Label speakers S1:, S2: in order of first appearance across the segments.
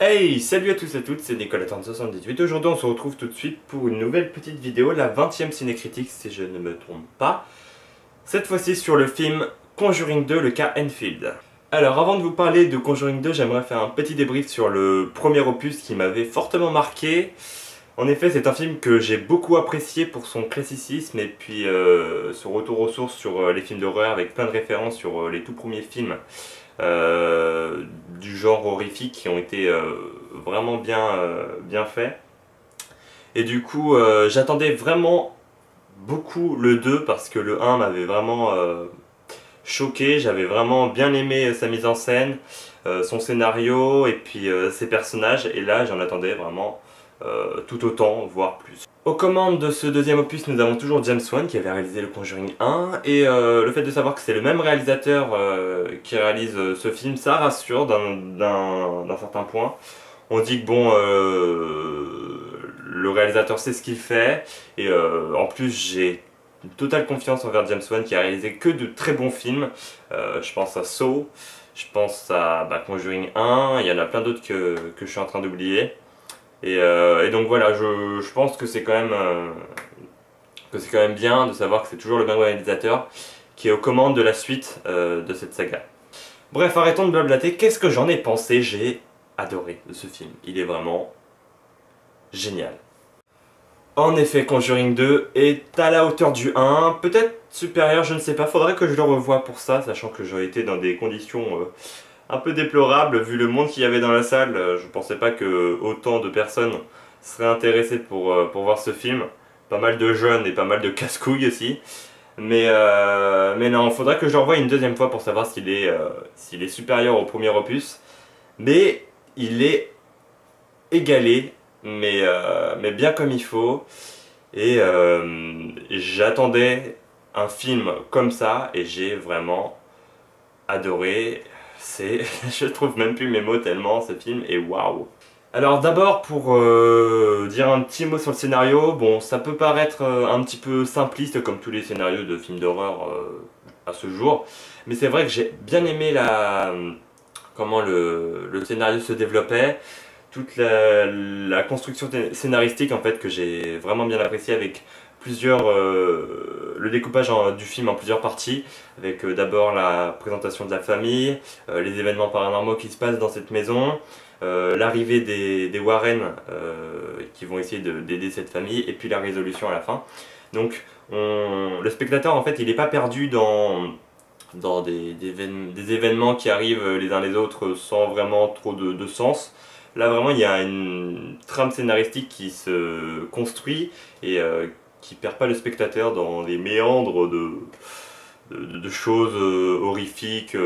S1: Hey, salut à tous et à toutes, c'est Nicolas3078. Aujourd'hui on se retrouve tout de suite pour une nouvelle petite vidéo, la 20e cinécritique si je ne me trompe pas. Cette fois-ci sur le film Conjuring 2, le cas Enfield. Alors avant de vous parler de Conjuring 2, j'aimerais faire un petit débrief sur le premier opus qui m'avait fortement marqué. En effet, c'est un film que j'ai beaucoup apprécié pour son classicisme et puis son retour aux sources sur les films d'horreur avec plein de références sur les tout premiers films du genre horrifique qui ont été vraiment bien faits. Et du coup, j'attendais vraiment beaucoup le 2 parce que le 1 m'avait vraiment choqué. J'avais vraiment bien aimé sa mise en scène, son scénario et puis ses personnages. Et là, j'en attendais vraiment tout autant, voire plus. Aux commandes de ce deuxième opus, nous avons toujours James Wan qui avait réalisé le Conjuring 1 et le fait de savoir que c'est le même réalisateur qui réalise ce film, ça rassure d'un certain point. On dit que bon, le réalisateur sait ce qu'il fait et en plus j'ai une totale confiance envers James Wan qui a réalisé que de très bons films. Je pense à Saw, je pense à Conjuring 1, il y en a plein d'autres que je suis en train d'oublier. Et donc voilà, je pense que c'est quand même bien de savoir que c'est toujours le même réalisateur qui est aux commandes de la suite de cette saga. Bref, arrêtons de blablater, qu'est-ce que j'en ai pensé? J'ai adoré ce film, il est vraiment génial. En effet, Conjuring 2 est à la hauteur du 1, peut-être supérieur, je ne sais pas, faudrait que je le revoie pour ça, sachant que j'aurais été dans des conditions un peu déplorable vu le monde qu'il y avait dans la salle. Je pensais pas que autant de personnes seraient intéressées pour voir ce film. Pas mal de jeunes et pas mal de casse-couilles aussi. Mais non, il faudra que je le revoie une deuxième fois pour savoir s'il est supérieur au premier opus. Mais il est égalé, mais bien comme il faut. Et j'attendais un film comme ça et j'ai vraiment adoré. Je trouve même plus mes mots tellement ce film est waouh. Alors d'abord pour dire un petit mot sur le scénario, bon ça peut paraître un petit peu simpliste comme tous les scénarios de films d'horreur à ce jour, mais c'est vrai que j'ai bien aimé comment le scénario se développait, toute la construction scénaristique en fait que j'ai vraiment bien apprécié avec le découpage du film en plusieurs parties, avec d'abord la présentation de la famille, les événements paranormaux qui se passent dans cette maison, l'arrivée des Warren qui vont essayer d'aider cette famille, et puis la résolution à la fin. Donc le spectateur en fait il n'est pas perdu dans des événements qui arrivent les uns les autres sans vraiment trop de sens. Là vraiment il y a une trame scénaristique qui se construit et qui perd pas le spectateur dans des méandres de choses horrifiques,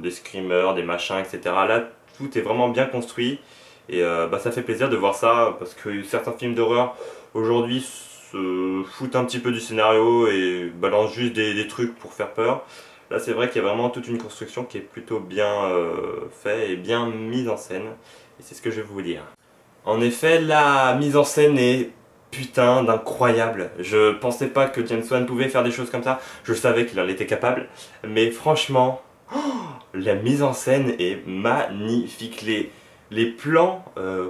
S1: des screamers, des machins, etc. Là tout est vraiment bien construit et ça fait plaisir de voir ça parce que certains films d'horreur aujourd'hui se foutent un petit peu du scénario et balancent juste des trucs pour faire peur. Là c'est vrai qu'il y a vraiment toute une construction qui est plutôt bien faite et bien mise en scène et c'est ce que je vais vous dire. En effet, la mise en scène est putain d'incroyable. Je pensais pas que James Wan pouvait faire des choses comme ça. Je savais qu'il en était capable. Mais franchement, la mise en scène est magnifique. Les plans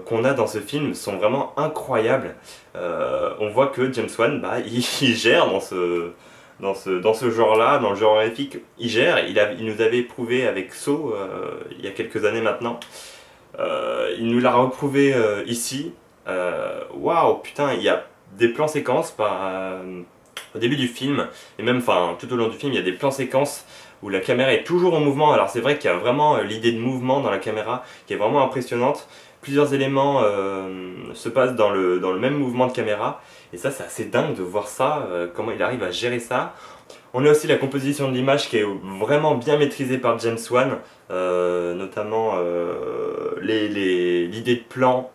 S1: qu'on a dans ce film sont vraiment incroyables. On voit que James Wan, il gère dans ce genre-là, dans le genre horrifique. Il gère. Il nous avait prouvé avec Saw il y a quelques années maintenant. Il nous l'a reprouvé ici. Waouh, putain, il y a des plans séquences au début du film, et même tout au long du film, il y a des plans séquences où la caméra est toujours en mouvement. Alors c'est vrai qu'il y a vraiment l'idée de mouvement dans la caméra qui est vraiment impressionnante. Plusieurs éléments se passent dans le même mouvement de caméra, et ça c'est assez dingue de voir ça, comment il arrive à gérer ça. On a aussi la composition de l'image qui est vraiment bien maîtrisée par James Wan, notamment l'idée de plan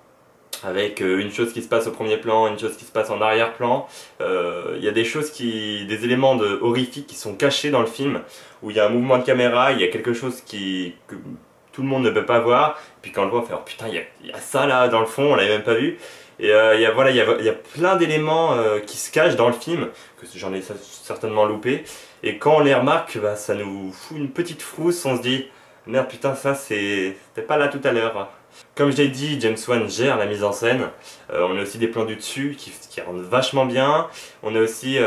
S1: avec une chose qui se passe au premier plan, une chose qui se passe en arrière-plan. Il y a des éléments horrifiques qui sont cachés dans le film, où il y a un mouvement de caméra, il y a quelque chose que tout le monde ne peut pas voir, puis quand on le voit on fait oh putain il y a ça là dans le fond, on l'avait même pas vu. Et il y a plein d'éléments qui se cachent dans le film, que j'en ai certainement loupé, et quand on les remarque, ça nous fout une petite frousse, on se dit Merde putain, ça c'était pas là tout à l'heure. Comme je l'ai dit, James Wan gère la mise en scène. On a aussi des plans du dessus qui rendent vachement bien. On a aussi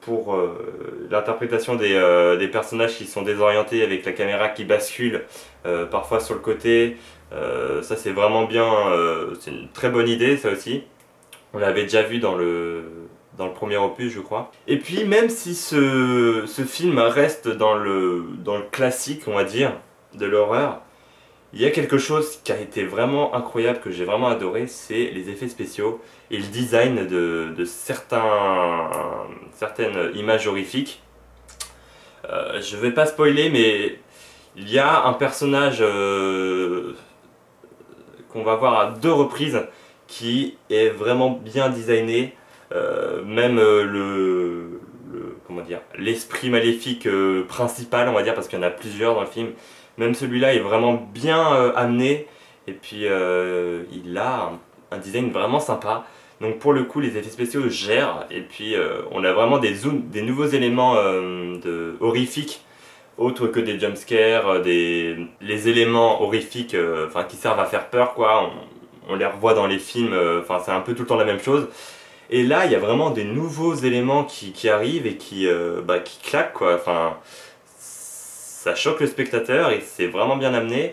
S1: pour l'interprétation des personnages qui sont désorientés avec la caméra qui bascule parfois sur le côté. Ça c'est vraiment bien, c'est une très bonne idée ça aussi. On l'avait déjà vu dans le premier opus je crois. Et puis même si ce film reste dans le classique on va dire de l'horreur, il y a quelque chose qui a été vraiment incroyable, que j'ai vraiment adoré, c'est les effets spéciaux et le design de certaines images horrifiques. Je vais pas spoiler, mais il y a un personnage qu'on va voir à 2 reprises qui est vraiment bien designé. Même comment dire, l'esprit maléfique principal, on va dire, parce qu'il y en a plusieurs dans le film. Même celui-là est vraiment bien amené, et puis il a un design vraiment sympa. Donc pour le coup les effets spéciaux gèrent, et puis on a vraiment des nouveaux éléments horrifiques, autres que des jumpscares, les éléments horrifiques enfin, qui servent à faire peur quoi. On les revoit dans les films, enfin c'est un peu tout le temps la même chose. Et là il y a vraiment des nouveaux éléments qui arrivent et qui claquent quoi. Enfin, ça choque le spectateur et c'est vraiment bien amené.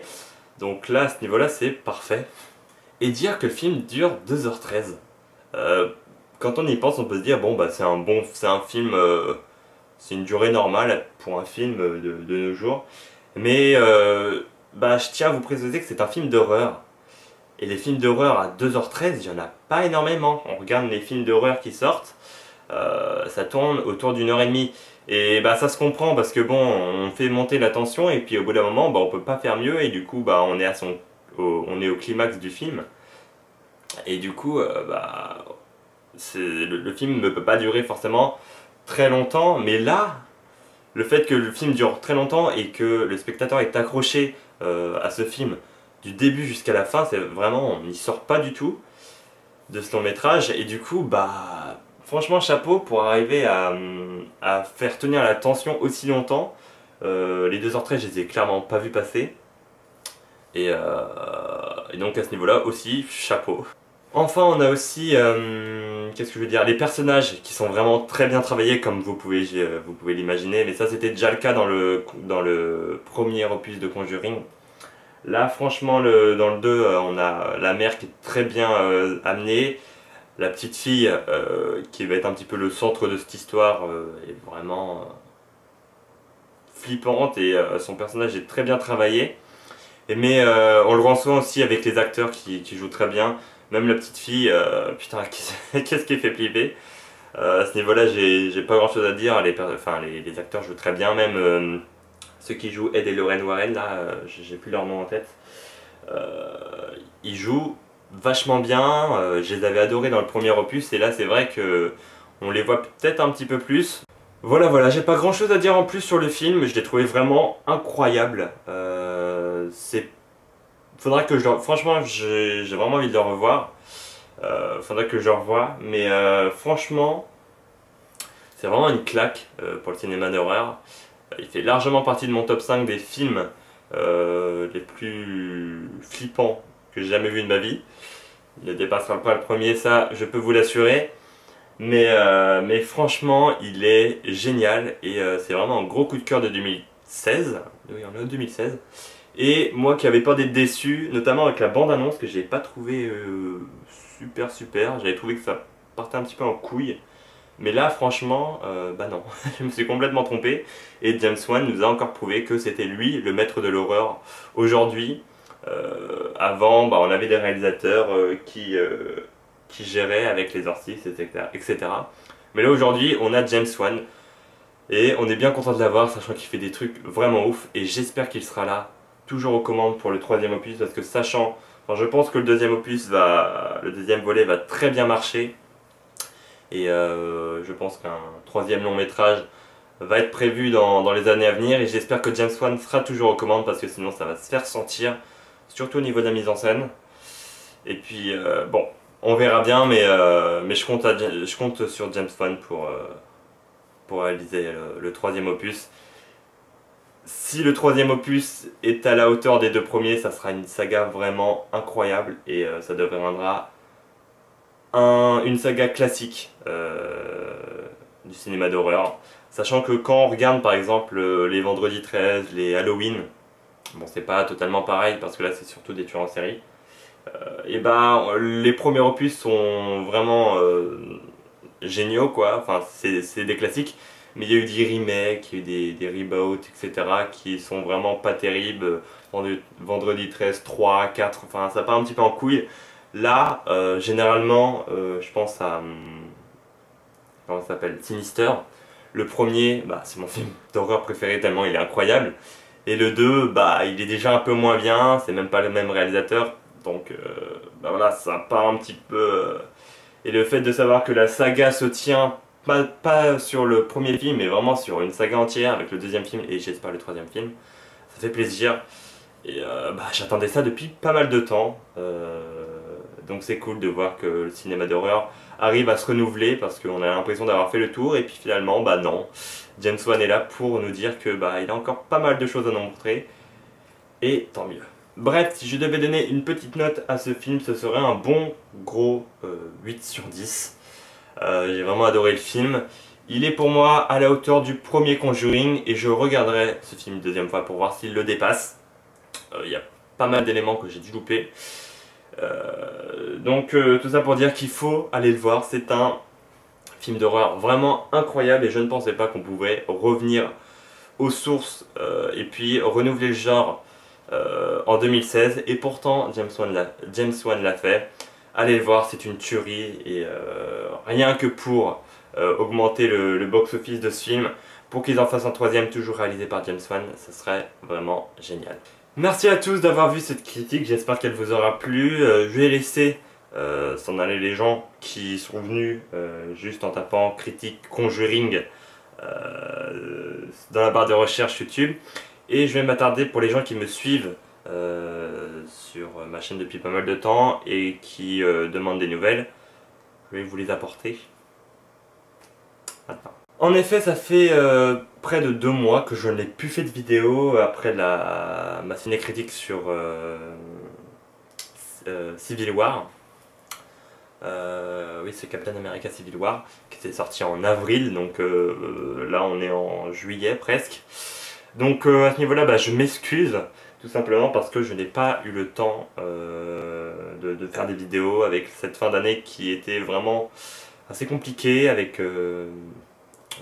S1: Donc là, à ce niveau-là, c'est parfait. Et dire que le film dure 2h13. Quand on y pense, on peut se dire, bon, bah c'est un film, c'est une durée normale pour un film de nos jours. Mais je tiens à vous préciser que c'est un film d'horreur. Et les films d'horreur à 2h13, il n'y en a pas énormément. On regarde les films d'horreur qui sortent, ça tourne autour d'1h30. Et ça se comprend parce que bon, on fait monter la tension et puis au bout d'un moment, on peut pas faire mieux et du coup, on est on est au climax du film. Et du coup, le film ne peut pas durer forcément très longtemps, mais là, le fait que le film dure très longtemps et que le spectateur est accroché à ce film du début jusqu'à la fin, c'est vraiment, on n'y sort pas du tout de ce long métrage et du coup, franchement, chapeau pour arriver à faire tenir la tension aussi longtemps. Les 2h13, je les ai clairement pas vus passer. Et donc à ce niveau-là aussi, chapeau. Enfin, on a aussi, qu'est-ce que je veux dire, les personnages qui sont vraiment très bien travaillés, comme vous pouvez l'imaginer. Mais ça, c'était déjà le cas dans le premier opus de Conjuring. Là, franchement, dans le 2, on a la mère qui est très bien amenée. La petite fille, qui va être un petit peu le centre de cette histoire, est vraiment flippante et son personnage est très bien travaillé. Mais on le rend souvent aussi avec les acteurs qui jouent très bien. Même la petite fille, putain, qu'est-ce qui fait flipper. À ce niveau-là, j'ai pas grand chose à dire. Les acteurs jouent très bien, même ceux qui jouent Ed et Lorraine Warren, là, j'ai plus leur nom en tête. Ils jouent vachement bien, je les avais adorés dans le premier opus et là c'est vrai que on les voit peut-être un petit peu plus. Voilà, j'ai pas grand chose à dire en plus sur le film, je l'ai trouvé vraiment incroyable. Faudra que franchement j'ai vraiment envie de le revoir. Faudra que je le revoie, mais franchement c'est vraiment une claque pour le cinéma d'horreur. Il fait largement partie de mon top 5 des films les plus flippants que j'ai jamais vu de ma vie. Il ne dépassera pas le premier, ça je peux vous l'assurer. Mais franchement, il est génial et c'est vraiment un gros coup de cœur de 2016. Oui, on est en 2016. Et moi qui avais peur d'être déçu, notamment avec la bande-annonce que j'ai pas trouvé super. J'avais trouvé que ça partait un petit peu en couille. Mais là, franchement, non, je me suis complètement trompé. Et James Wan nous a encore prouvé que c'était lui le maître de l'horreur aujourd'hui. Avant, on avait des réalisateurs qui géraient avec les artistes, etc. Mais là, aujourd'hui, on a James Wan. Et on est bien content de l'avoir, sachant qu'il fait des trucs vraiment ouf. Et j'espère qu'il sera là, toujours aux commandes pour le 3e opus. Parce que je pense que le 2e opus le 2e volet va très bien marcher. Et je pense qu'un 3e long métrage va être prévu dans les années à venir. Et j'espère que James Wan sera toujours aux commandes parce que sinon ça va se faire sentir, surtout au niveau de la mise en scène. Et puis on verra bien, mais je compte sur James Wan pour réaliser le 3e opus. Si le troisième opus est à la hauteur des deux premiers, ça sera une saga vraiment incroyable et ça deviendra une saga classique du cinéma d'horreur. Sachant que quand on regarde par exemple les Vendredi 13, les Halloween, bon c'est pas totalement pareil parce que là c'est surtout des tueurs en série, et ben les premiers opus sont vraiment géniaux quoi, enfin c'est des classiques, mais il y a eu des remakes, il y a eu des reboots, etc. qui sont vraiment pas terribles. Vendredi 13, 3, 4, enfin ça part un petit peu en couille. Là, généralement, je pense à... comment ça s'appelle? Sinister. Le premier, bah, c'est mon film d'horreur préféré tellement il est incroyable. Et le 2, bah, il est déjà un peu moins bien, c'est même pas le même réalisateur. Donc, bah voilà, ça part un petit peu... Et le fait de savoir que la saga se tient pas sur le premier film, mais vraiment sur une saga entière avec le deuxième film et j'espère le troisième film, ça fait plaisir. Et bah, j'attendais ça depuis pas mal de temps. Donc c'est cool de voir que le cinéma d'horreur arrive à se renouveler parce qu'on a l'impression d'avoir fait le tour et puis finalement bah non, James Wan est là pour nous dire que bah il a encore pas mal de choses à nous montrer et tant mieux. Bref, si je devais donner une petite note à ce film, ce serait un bon gros 8 sur 10. J'ai vraiment adoré le film. Il est pour moi à la hauteur du premier Conjuring et je regarderai ce film une deuxième fois pour voir s'il le dépasse. Il y a pas mal d'éléments que j'ai dû louper. Donc tout ça pour dire qu'il faut aller le voir, c'est un film d'horreur vraiment incroyable et je ne pensais pas qu'on pouvait revenir aux sources et puis renouveler le genre en 2016 et pourtant James Wan l'a fait. Allez le voir, c'est une tuerie et rien que pour augmenter le box-office de ce film, pour qu'ils en fassent un troisième toujours réalisé par James Wan, ce serait vraiment génial. Merci à tous d'avoir vu cette critique, j'espère qu'elle vous aura plu. Je vais laisser s'en aller les gens qui sont venus juste en tapant critique Conjuring dans la barre de recherche YouTube. Et je vais m'attarder pour les gens qui me suivent sur ma chaîne depuis pas mal de temps et qui demandent des nouvelles. Je vais vous les apporter maintenant. En effet, ça fait près de 2 mois que je n'ai plus fait de vidéo après ma ciné-critique sur Civil War. Oui, c'est Captain America Civil War qui était sorti en avril, donc là on est en juillet presque. Donc à ce niveau-là, bah, je m'excuse tout simplement parce que je n'ai pas eu le temps de faire des vidéos avec cette fin d'année qui était vraiment assez compliquée avec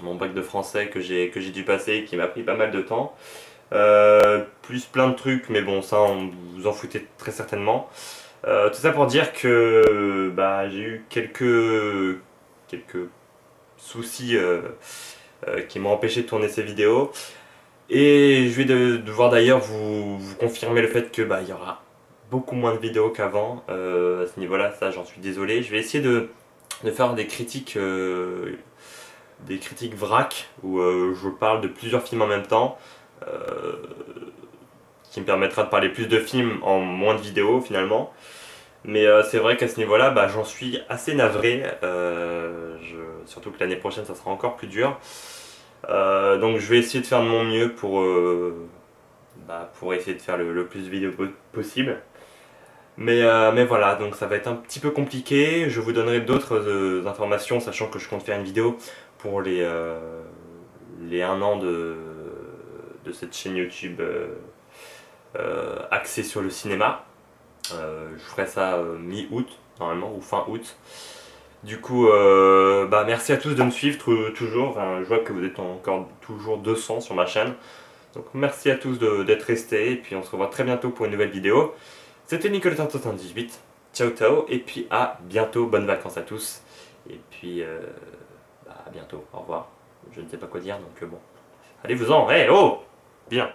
S1: mon bac de français que j'ai dû passer qui m'a pris pas mal de temps. Plus plein de trucs, mais bon, ça on vous en foutez très certainement. Tout ça pour dire que bah, j'ai eu quelques soucis qui m'ont empêché de tourner ces vidéos. Et je vais devoir d'ailleurs vous confirmer le fait que bah, il y aura beaucoup moins de vidéos qu'avant. À ce niveau-là, ça j'en suis désolé. Je vais essayer de faire des critiques vrac où je parle de plusieurs films en même temps. Qui me permettra de parler plus de films en moins de vidéos finalement. Mais c'est vrai qu'à ce niveau-là, bah, j'en suis assez navré. Surtout que l'année prochaine, ça sera encore plus dur. Donc je vais essayer de faire de mon mieux pour essayer de faire le plus de vidéos possible. Mais voilà, donc ça va être un petit peu compliqué. Je vous donnerai d'autres informations, sachant que je compte faire une vidéo pour les 1 an de cette chaîne YouTube axée sur le cinéma. Je ferai ça mi-août normalement ou fin août. Du coup, bah, merci à tous de me suivre toujours. Enfin, je vois que vous êtes encore toujours 200 sur ma chaîne. Donc merci à tous d'être restés et puis on se revoit très bientôt pour une nouvelle vidéo. C'était Nicolas78. Ciao ciao et puis à bientôt. Bonnes vacances à tous. Et puis bah, à bientôt. Au revoir. Je ne sais pas quoi dire donc bon. Allez-vous-en. Hey, oh! Bien.